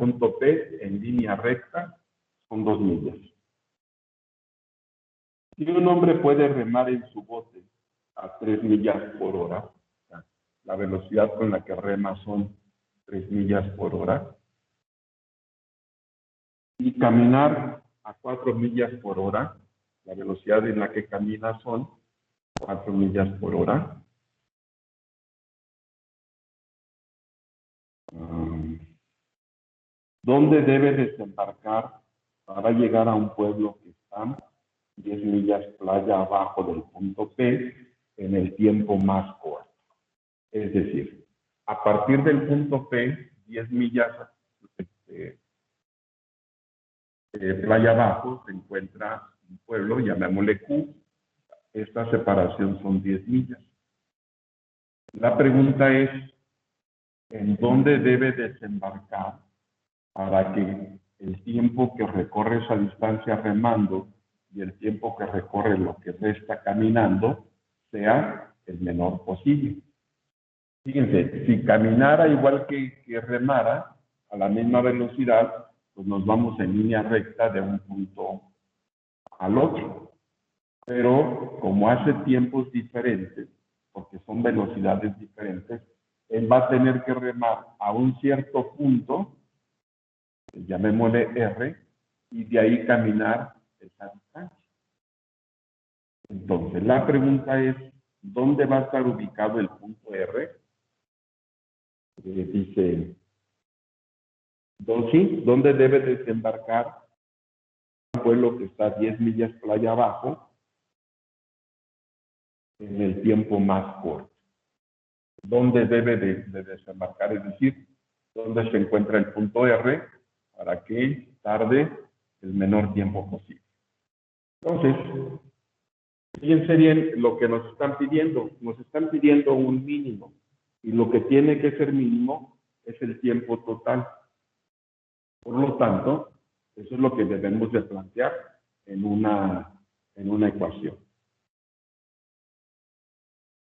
punto P en línea recta son 2 millas. Si un hombre puede remar en su bote a 3 millas por hora, la velocidad con la que rema son 3 millas por hora, y caminar a 4 millas por hora, la velocidad en la que camina son 4 millas por hora. ¿Dónde debe desembarcar para llegar a un pueblo que está 10 millas playa abajo del punto P en el tiempo más corto? Es decir, a partir del punto P, 10 millas playa abajo, se encuentra un pueblo, llamémosle Q. Esta separación son 10 millas. La pregunta es, ¿en dónde debe desembarcar para que el tiempo que recorre esa distancia remando y el tiempo que recorre lo que resta caminando sea el menor posible? Fíjense, si caminara igual que remara a la misma velocidad, pues nos vamos en línea recta de un punto al otro. Pero como hace tiempos diferentes, porque son velocidades diferentes, él va a tener que remar a un cierto punto, llamémosle R, y de ahí caminar esa distancia. Entonces, la pregunta es, ¿dónde va a estar ubicado el punto R? Dice, ¿dónde debe desembarcar un pueblo que está 10 millas playa abajo en el tiempo más corto? ¿Dónde debe de desembarcar? Es decir, ¿dónde se encuentra el punto R para que tarde el menor tiempo posible? Entonces, fíjense bien lo que nos están pidiendo. Nos están pidiendo un mínimo. Y lo que tiene que ser mínimo es el tiempo total. Por lo tanto, eso es lo que debemos de plantear en una ecuación.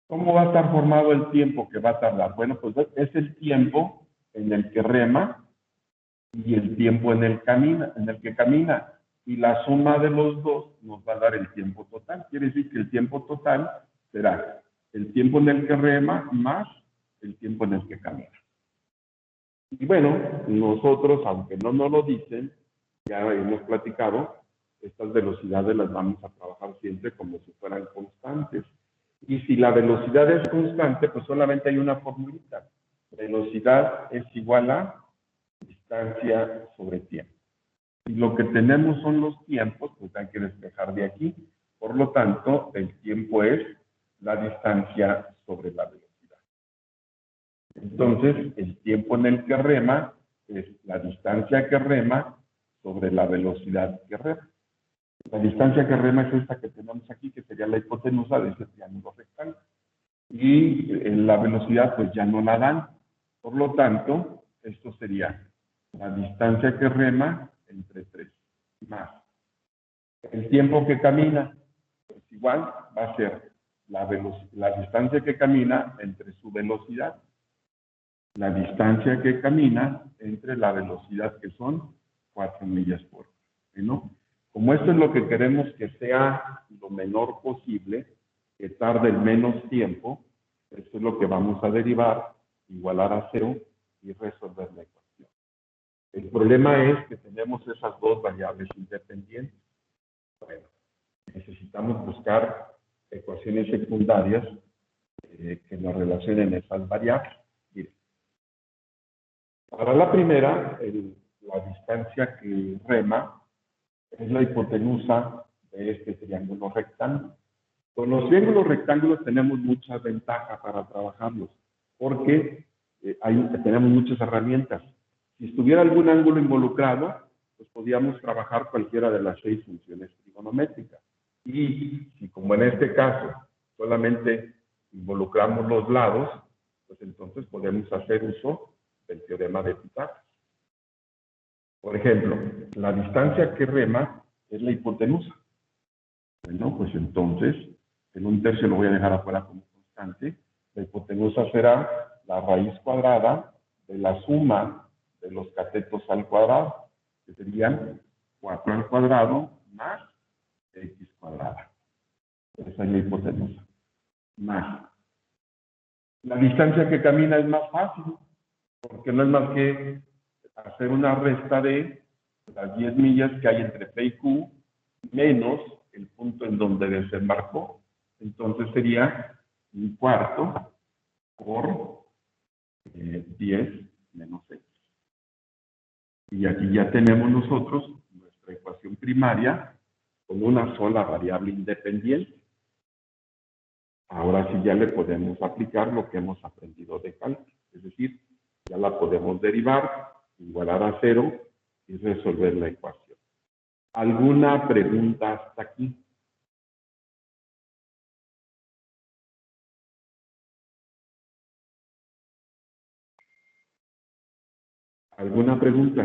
¿Cómo va a estar formado el tiempo que va a tardar? Bueno, pues es el tiempo en el que rema y el tiempo en el que camina. Y la suma de los dos nos va a dar el tiempo total. Quiere decir que el tiempo total será el tiempo en el que rema más el tiempo en el que camina. Y bueno, nosotros, aunque no nos lo dicen, ya hemos platicado, estas velocidades las vamos a trabajar siempre como si fueran constantes. Y si la velocidad es constante, pues solamente hay una formulita. Velocidad es igual a distancia sobre tiempo. Si lo que tenemos son los tiempos, pues hay que despejar de aquí. Por lo tanto, el tiempo es la distancia sobre la velocidad. Entonces, el tiempo en el que rema es la distancia que rema sobre la velocidad que rema. La distancia que rema es esta que tenemos aquí, que sería la hipotenusa de este triángulo rectángulo. Y la velocidad, pues ya no la dan. Por lo tanto, esto sería la distancia que rema entre 3 más el tiempo que camina, pues igual va a ser la distancia que camina entre su velocidad, la distancia que camina entre la velocidad que son 4 millas por hora, ¿no? Como esto es lo que queremos que sea lo menor posible, que tarde el menos tiempo, esto es lo que vamos a derivar, igualar a 0 y resolver la ecuación. El problema es que tenemos esas dos variables independientes. Bueno, necesitamos buscar ecuaciones secundarias que nos relacionen esas variables. Miren, para la primera, la distancia que rema es la hipotenusa de este triángulo rectángulo. Con los triángulos rectángulos tenemos mucha ventaja para trabajarlos, porque tenemos muchas herramientas. Si estuviera algún ángulo involucrado, pues podríamos trabajar cualquiera de las 6 funciones trigonométricas. Y si, como en este caso, solamente involucramos los lados, pues entonces podemos hacer uso del teorema de Pitágoras. Por ejemplo, la distancia que rema es la hipotenusa. Bueno, pues entonces, en un tercio lo voy a dejar afuera como constante. La hipotenusa será la raíz cuadrada de la suma de los catetos al cuadrado, que serían 4 al cuadrado más x cuadrada. Esa es la hipotenusa. Más. La distancia que camina es más fácil, porque no es más que hacer una resta de las 10 millas que hay entre P y Q, menos el punto en donde desembarcó. Entonces sería un cuarto por 10 menos x. Y aquí ya tenemos nosotros nuestra ecuación primaria con una sola variable independiente. Ahora sí ya le podemos aplicar lo que hemos aprendido de cálculo. Es decir, ya la podemos derivar, igualar a 0 y resolver la ecuación. ¿Alguna pregunta hasta aquí? ¿Alguna pregunta?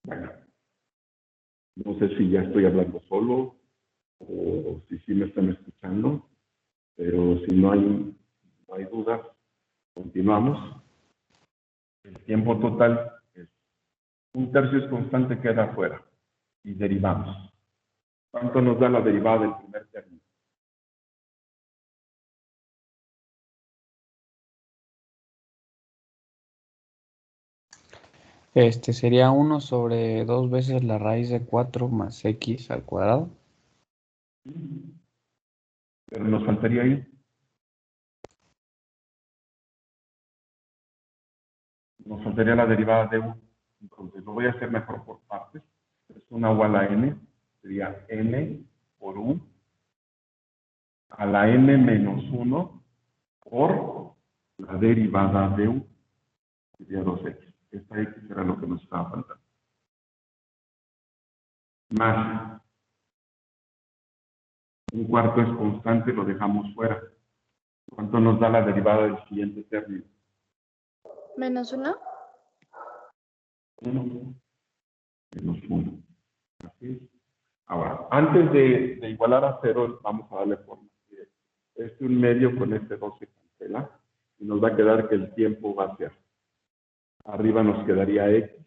Bueno, no sé si ya estoy hablando solo o si sí me están escuchando, pero si no hay dudas, continuamos. El tiempo total es 1/3 es constante, queda afuera y derivamos. ¿Cuánto nos da la derivada del primer término? Sería 1 sobre 2 veces la raíz de 4 más x al cuadrado. Pero nos faltaría ahí. Nos faltaría la derivada de 1. Entonces lo voy a hacer mejor por partes. Es 1 igual a n, sería n por u a la n menos 1 por la derivada de u, sería 2x. Esta x era lo que nos estaba faltando. Más, un cuarto es constante, lo dejamos fuera. ¿Cuánto nos da la derivada del siguiente término? ¿Menos 1? 1 menos 1. Así es. Ahora, antes de igualar a 0, vamos a darle forma. Este 1/2 con este 2 se cancela y nos va a quedar que el tiempo va a ser. Arriba nos quedaría x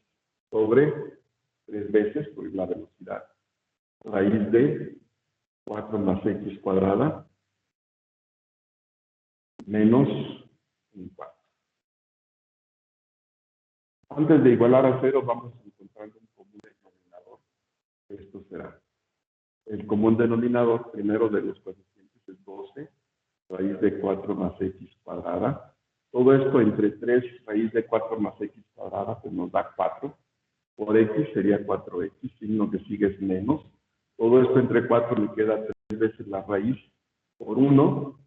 sobre 3 veces por la velocidad. Raíz de 4 más x cuadrada menos un cuarto. Antes de igualar a 0, vamos encontrando un común denominador. Esto será. El común denominador, primero de los coeficientes, es 12, raíz de 4 más x cuadrada. Todo esto entre 3 raíz de 4 más x cuadrada, pues nos da 4. Por x sería 4x, signo que sigue es menos. Todo esto entre 4 le queda 3 veces la raíz por 1,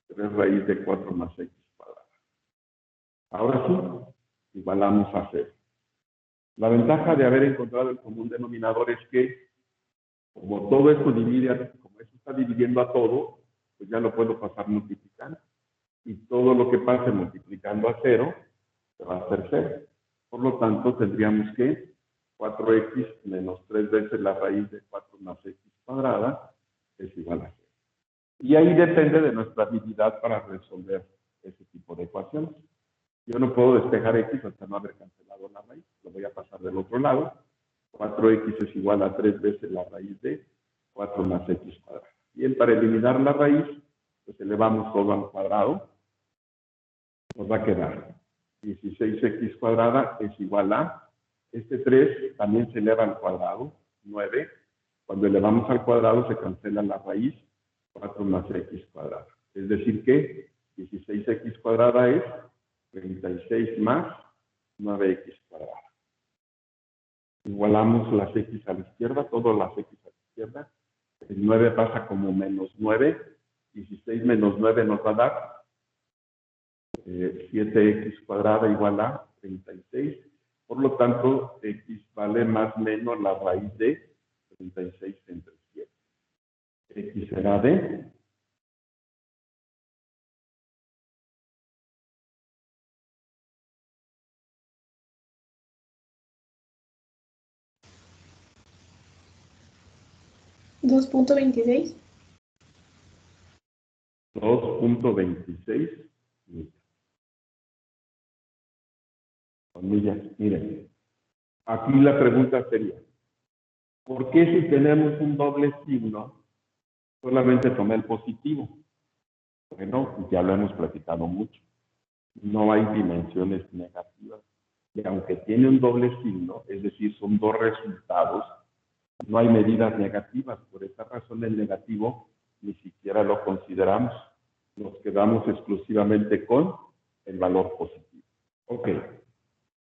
3 raíz de 4 más x cuadrada. Ahora sí, igualamos a 0. La ventaja de haber encontrado el común denominador es que, como todo esto divide, como esto está dividiendo a todo, pues ya lo puedo pasar multiplicando. Y todo lo que pase multiplicando a 0, se va a hacer 0. Por lo tanto, tendríamos que 4x menos 3 veces la raíz de 4 más x cuadrada es igual a 0. Y ahí depende de nuestra habilidad para resolver ese tipo de ecuaciones. Yo no puedo despejar x hasta no haber cancelado la raíz. Lo voy a pasar del otro lado. 4x es igual a 3 veces la raíz de 4 más x cuadrada. Bien, para eliminar la raíz, pues elevamos todo al cuadrado. Nos va a quedar 16x cuadrada es igual a, este 3 también se eleva al cuadrado, 9. Cuando elevamos al cuadrado se cancela la raíz, 4 más x cuadrada. Es decir que 16x cuadrada es 36 más 9x cuadrada. Igualamos las x a la izquierda, todas las x a la izquierda. El 9 pasa como menos 9. 16 menos 9 nos va a dar 7x cuadrada igual a 36. Por lo tanto, x vale más menos la raíz de 36 entre 7. X será de 2.26. 2.26 millas. Miren, aquí la pregunta sería, ¿por qué si tenemos un doble signo solamente tomé el positivo? Bueno, ya lo hemos platicado mucho. No hay dimensiones negativas. Y aunque tiene un doble signo, es decir, son dos resultados, no hay medidas negativas. Por esa razón el negativo ni siquiera lo consideramos. Nos quedamos exclusivamente con el valor positivo. Ok.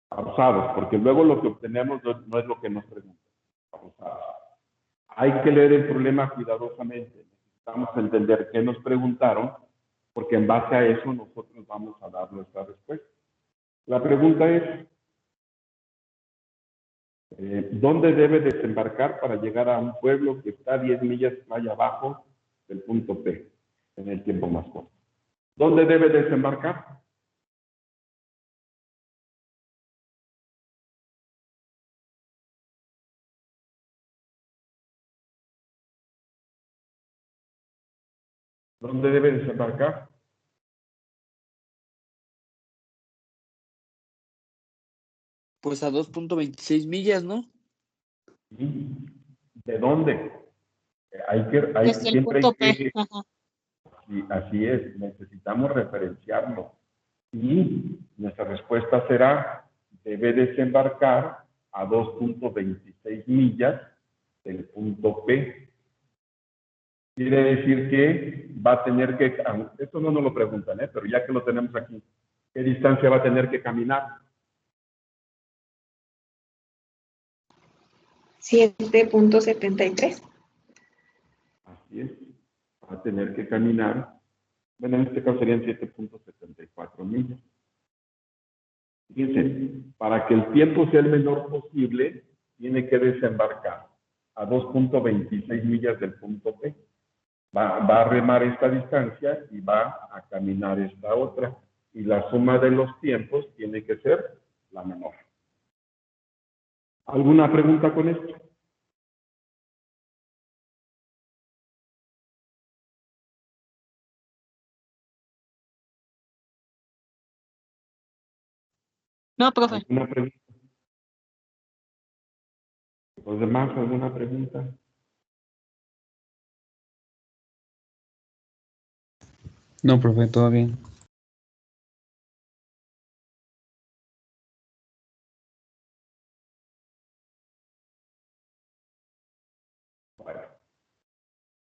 Pausados, porque luego lo que obtenemos no es lo que nos preguntan. Pausados. Hay que leer el problema cuidadosamente. Necesitamos entender qué nos preguntaron, porque en base a eso nosotros vamos a dar nuestra respuesta. La pregunta es, ¿dónde debe desembarcar para llegar a un pueblo que está 10 millas más abajo del punto P, en el tiempo más corto? ¿Dónde debe desembarcar? ¿Dónde debe desembarcar? Pues a 2.26 millas, ¿no? ¿De dónde? Desde el Siempre punto hay P. que... Ajá. Sí, así es, necesitamos referenciarlo. Y nuestra respuesta será, debe desembarcar a 2.26 millas del punto P. Quiere decir que va a tener que, esto no nos lo preguntan, pero ya que lo tenemos aquí, ¿qué distancia va a tener que caminar? 7.73. Así es, va a tener que caminar, bueno, en este caso serían 7.74 millas. Fíjense, para que el tiempo sea el menor posible, tiene que desembarcar a 2.26 millas del punto P. Va a remar esta distancia y va a caminar esta otra. Y la suma de los tiempos tiene que ser la menor. ¿Alguna pregunta con esto? No, profe. ¿Alguna pregunta? ¿Los demás alguna pregunta? No, profe, todo bien. Bueno.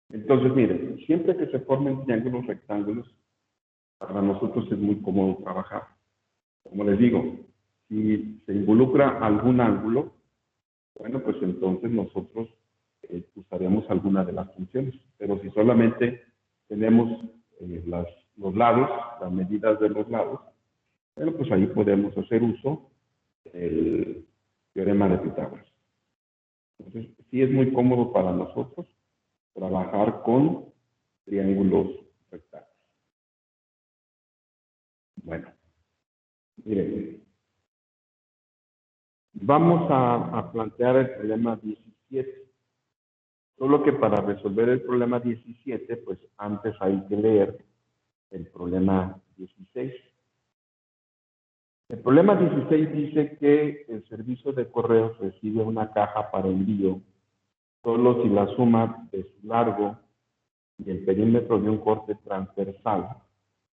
Entonces, miren, siempre que se formen triángulos rectángulos, para nosotros es muy cómodo trabajar. Como les digo, si se involucra algún ángulo, bueno, pues entonces nosotros usaremos alguna de las funciones. Pero si solamente tenemos los lados, las medidas de los lados, bueno, pues ahí podemos hacer uso del teorema de Pitágoras. Entonces, sí es muy cómodo para nosotros trabajar con triángulos rectángulos. Bueno, miren, vamos a plantear el problema 17. Solo que para resolver el problema 17, pues antes hay que leer el problema 16. El problema 16 dice que el servicio de correos recibe una caja para envío solo si la suma de su largo y el perímetro de un corte transversal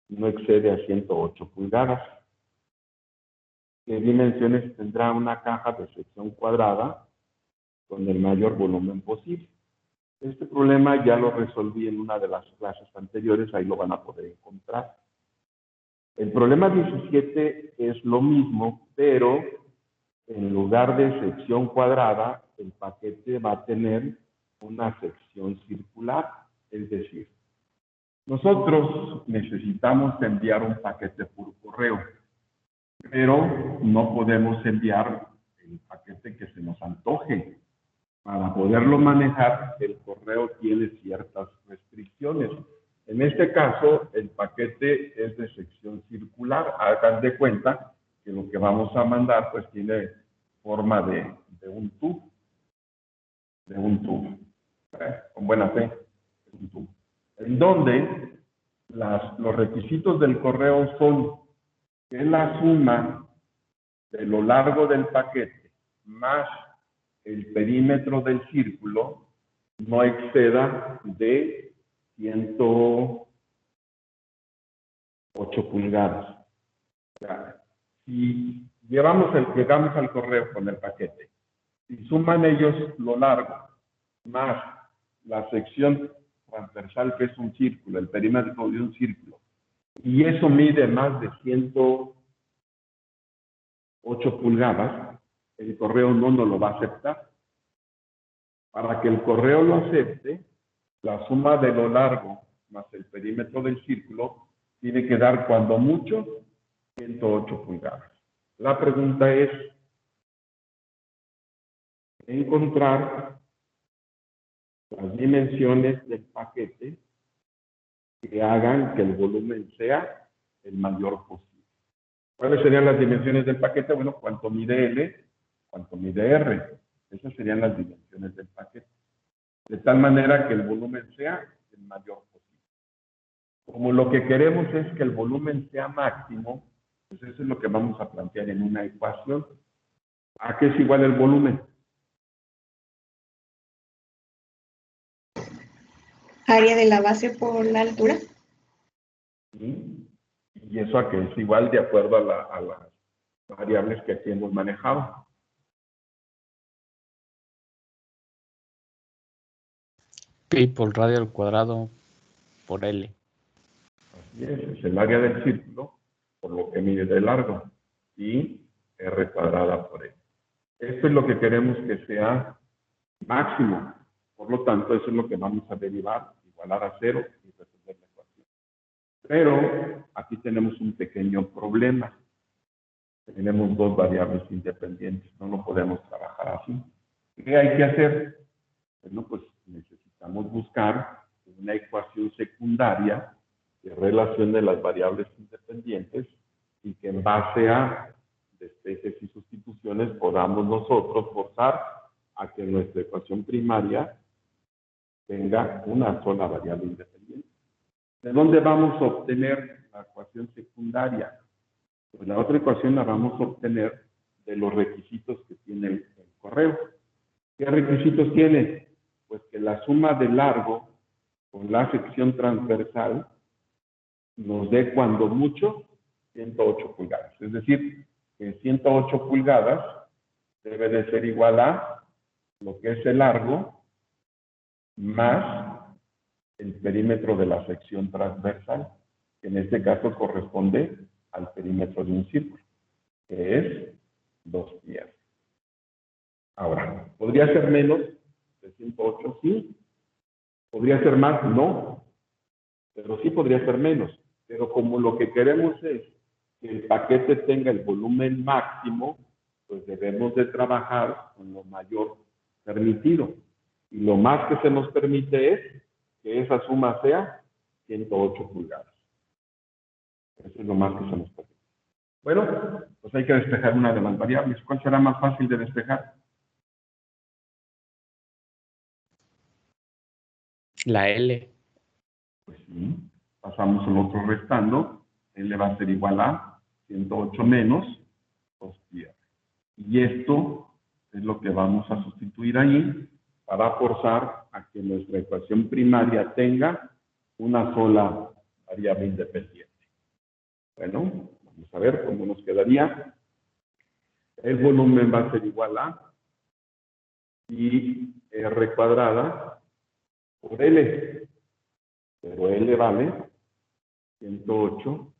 no excede a 108 pulgadas. ¿Qué dimensiones tendrá una caja de sección cuadrada con el mayor volumen posible? Este problema ya lo resolví en una de las clases anteriores, ahí lo van a poder encontrar. El problema 17 es lo mismo, pero en lugar de sección cuadrada, el paquete va a tener una sección circular. Es decir, nosotros necesitamos enviar un paquete por correo, pero no podemos enviar el paquete que se nos antoje. Para poderlo manejar, el correo tiene ciertas restricciones. En este caso, el paquete es de sección circular. Hagan de cuenta que lo que vamos a mandar pues tiene forma de un tubo. con buena fe, en donde los requisitos del correo son que la suma de lo largo del paquete más el perímetro del círculo no exceda de 108 pulgadas. O sea, si llegamos al correo con el paquete, si suman ellos lo largo más la sección transversal, que es un círculo, el perímetro de un círculo, y eso mide más de 108 pulgadas, el correo no nos lo va a aceptar. Para que el correo lo acepte, la suma de lo largo más el perímetro del círculo tiene que dar cuando mucho 108 pulgadas. La pregunta es encontrar las dimensiones del paquete que hagan que el volumen sea el mayor posible. ¿Cuáles serían las dimensiones del paquete? Bueno, cuánto mide L, cuánto mide R. Esas serían las dimensiones del paquete. De tal manera que el volumen sea el mayor posible. Como lo que queremos es que el volumen sea máximo, pues eso es lo que vamos a plantear en una ecuación. ¿A qué es igual el volumen? Área de la base por la altura. ¿Sí? Y eso a que es igual de acuerdo a las variables que aquí hemos manejado. Pi por radio al cuadrado por L. Así es el área del círculo por lo que mide de largo y R cuadrada por L. Esto es lo que queremos que sea máximo. Por lo tanto, eso es lo que vamos a derivar, igualar a 0 y resolver la ecuación. Pero aquí tenemos un pequeño problema. Tenemos dos variables independientes, no lo podemos trabajar así. ¿Qué hay que hacer? Bueno, pues necesitamos buscar una ecuación secundaria que relacione las variables independientes y que en base a despejes y sustituciones podamos nosotros forzar a que nuestra ecuación primaria tenga una sola variable independiente. ¿De dónde vamos a obtener la ecuación secundaria? Pues la otra ecuación la vamos a obtener de los requisitos que tiene el correo. ¿Qué requisitos tiene? Pues que la suma de largo con la sección transversal nos dé cuando mucho 108 pulgadas. Es decir, que 108 pulgadas debe de ser igual a lo que es el largo más el perímetro de la sección transversal, que en este caso corresponde al perímetro de un círculo, que es 2 pi. Ahora, ¿podría ser menos de 108? Sí. ¿Podría ser más? No. Pero sí podría ser menos. Pero como lo que queremos es que el paquete tenga el volumen máximo, pues debemos de trabajar con lo mayor permitido. Y lo más que se nos permite es que esa suma sea 108 pulgadas. Eso es lo más que se nos permite. Bueno, pues hay que despejar una de las variables. ¿Cuál será más fácil de despejar? La L. Pues sí, pasamos el otro restando. L va a ser igual a 108 menos 2 pi. Y esto es lo que vamos a sustituir ahí para forzar a que nuestra ecuación primaria tenga una sola variable independiente. Bueno, vamos a ver cómo nos quedaría. El volumen va a ser igual a pi r cuadrada por L. Pero L vale 108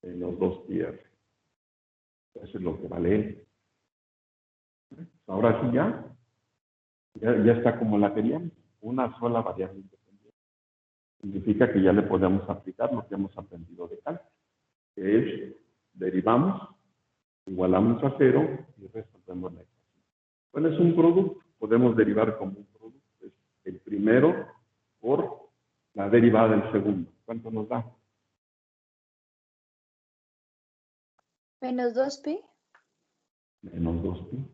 menos 2 pi r. Eso es lo que vale L. Ahora sí ya está como la queríamos, una sola variable independiente. Significa que ya le podemos aplicar lo que hemos aprendido de cálculo, que es derivamos, igualamos a 0 y resolvemos la ecuación. Bueno, es un producto, podemos derivar como un producto. Es el primero por la derivada del segundo. ¿Cuánto nos da? Menos 2pi. Menos 2pi.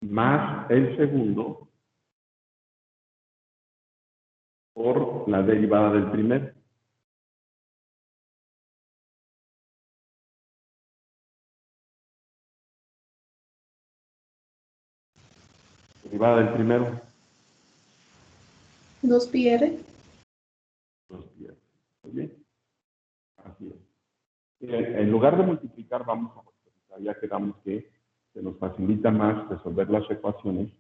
Más el segundo por la derivada del primero. Derivada del primero. 2 pi r. 2πr. Muy bien. Así es. En lugar de multiplicar, vamos a factorizar. Ya quedamos que se nos facilita más resolver las ecuaciones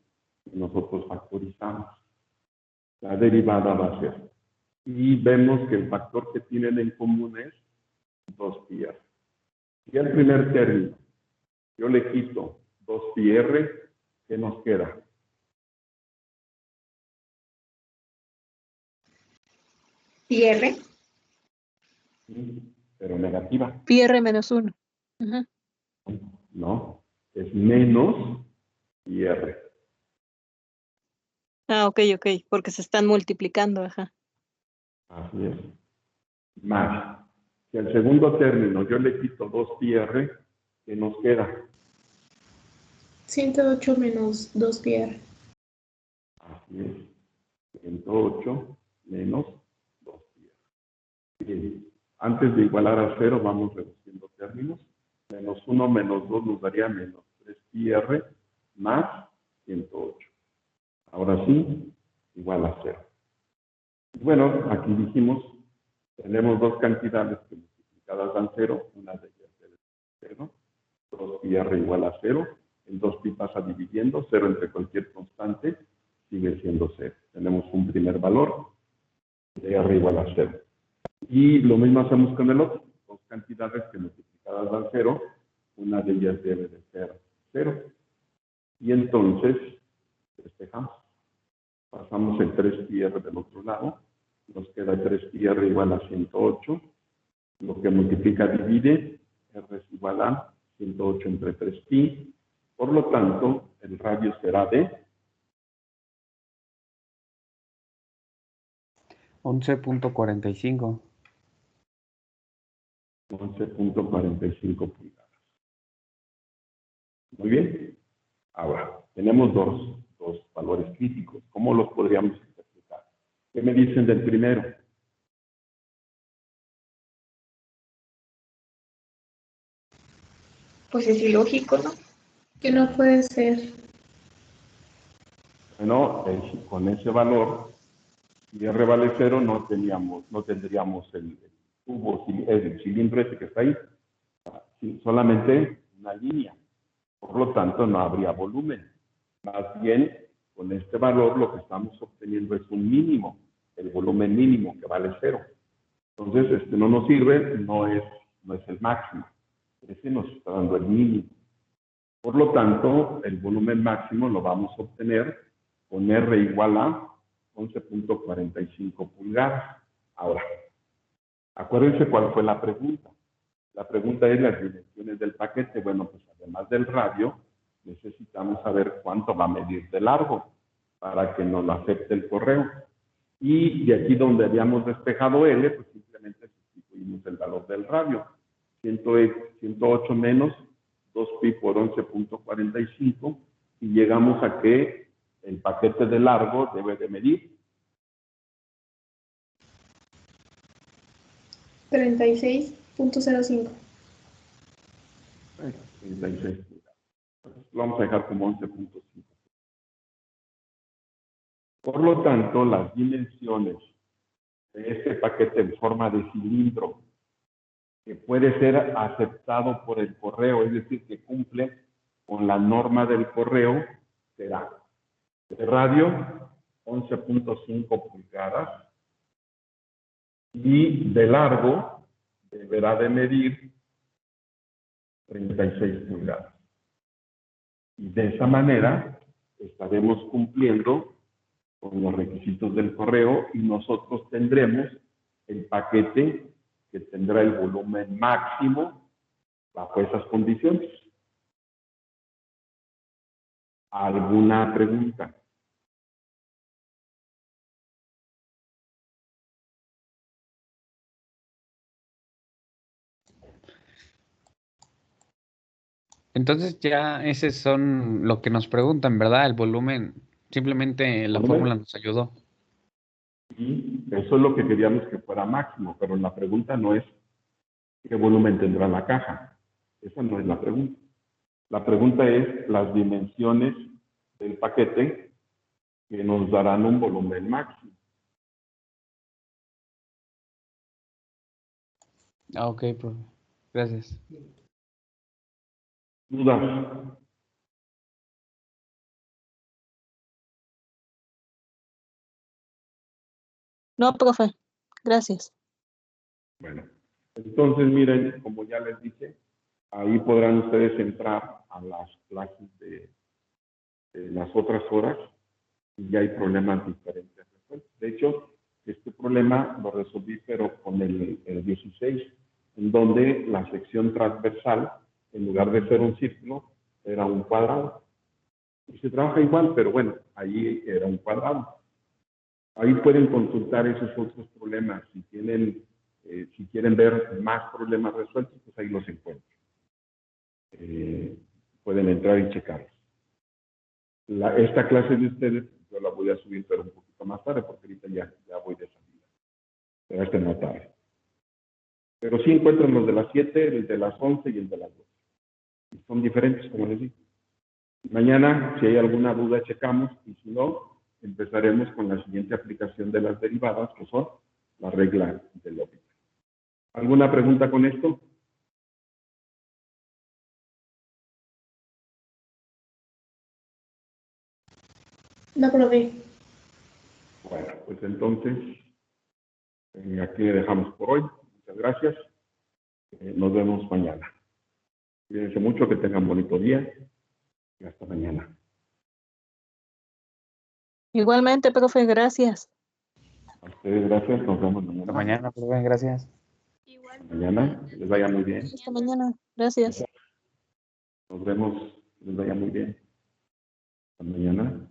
y nosotros factorizamos. La derivada va a ser. Y vemos que el factor que tienen en común es 2πr. Y el primer término, yo le quito 2πr, ¿qué nos queda? Pi r. Sí, pero negativa. Pi r menos 1. No, es menos πr. Ah, ok, porque se están multiplicando, ajá. Así es. Más. Si al segundo término yo le quito 2πr, ¿qué nos queda? 108 menos 2 pi r. Así es. 108 menos 2πr. Bien. Antes de igualar a 0, vamos reduciendo términos. Menos 1 menos 2 nos daría menos 3πr más 108. Ahora sí, igual a 0. Bueno, aquí dijimos, tenemos dos cantidades que multiplicadas dan 0, una de ellas es 0, 2πr igual a 0, el 2pi pasa dividiendo, 0 entre cualquier constante, sigue siendo 0. Tenemos un primer valor, de r igual a 0. Y lo mismo hacemos con el otro, dos cantidades que multiplicadas dan 0, una de ellas debe de ser 0. Y entonces, despejamos. Pasamos el 3πr del otro lado, nos queda 3πr igual a 108, lo que multiplica divide, r es igual a 108 entre 3pi, por lo tanto, el radio será de 11.45. 11.45 pulgadas. Muy bien. Ahora, tenemos dos valores críticos. ¿Cómo los podríamos interpretar? ¿Qué me dicen del primero? Pues es ilógico, ¿no? Que no puede ser. Bueno, con ese valor, si r vale 0, no tendríamos el tubo, el cilindro ese que está ahí, solamente una línea. Por lo tanto, no habría volumen. Más bien, con este valor lo que estamos obteniendo es un mínimo, el volumen mínimo que vale 0. Entonces, no nos sirve, no es el máximo. Ese nos está dando el mínimo. Por lo tanto, el volumen máximo lo vamos a obtener con R igual a 11.45 pulgadas. Ahora, acuérdense cuál fue la pregunta. La pregunta es las dimensiones del paquete. Bueno, pues además del radio, necesitamos saber cuánto va a medir de largo para que nos lo acepte el correo. Y de aquí donde habíamos despejado L, pues simplemente sustituimos el valor del radio. 108 menos 2pi por 11.45 y llegamos a que el paquete de largo debe de medir 36.05. 36 pulgadas. Lo vamos a dejar como 11.5. Por lo tanto, las dimensiones de este paquete en forma de cilindro que puede ser aceptado por el correo, es decir, que cumple con la norma del correo, será de radio 11.5 pulgadas y de largo deberá de medir 36 pulgadas. Y de esa manera estaremos cumpliendo con los requisitos del correo y nosotros tendremos el paquete que tendrá el volumen máximo bajo esas condiciones. ¿Alguna pregunta? Entonces ya ese son lo que nos preguntan, ¿verdad? El volumen, simplemente la ¿Volumen? fórmula nos ayudó. Y eso es lo que queríamos que fuera máximo, pero la pregunta no es qué volumen tendrá la caja. Esa no es la pregunta. La pregunta es las dimensiones del paquete que nos darán un volumen máximo. Ok, profe. Gracias. ¿Dudas? No, profe. Gracias. Bueno, entonces miren, como ya les dije, ahí podrán ustedes entrar a las clases de las otras horas y ya hay problemas diferentes resueltos. De hecho, este problema lo resolví, pero con el 16, en donde la sección transversal, en lugar de ser un círculo, era un cuadrado. Y se trabaja igual, pero bueno, ahí era un cuadrado. Ahí pueden consultar esos otros problemas. Si tienen, si quieren ver más problemas resueltos, pues ahí los encuentran. Pueden entrar y checarlos. Esta clase de ustedes, yo la voy a subir, pero un poquito más tarde, porque ahorita ya voy de salida. Pero esta no tarde. Pero sí encuentran los de las 7, el de las 11 y el de las 12. Son diferentes, como les digo. Mañana, si hay alguna duda, checamos, y si no, empezaremos con la siguiente aplicación de las derivadas, que son la regla del órbita. ¿Alguna pregunta con esto? No, profe. Bueno, pues entonces, aquí le dejamos por hoy. Muchas gracias. Nos vemos mañana. Cuídense mucho, que tengan bonito día y hasta mañana. Igualmente, profe, gracias. A ustedes gracias, nos vemos Hasta mañana. mañana, profe. Gracias. Hasta mañana, que les vaya muy bien. Hasta mañana. Gracias. Nos vemos, que les vaya muy bien. Hasta mañana.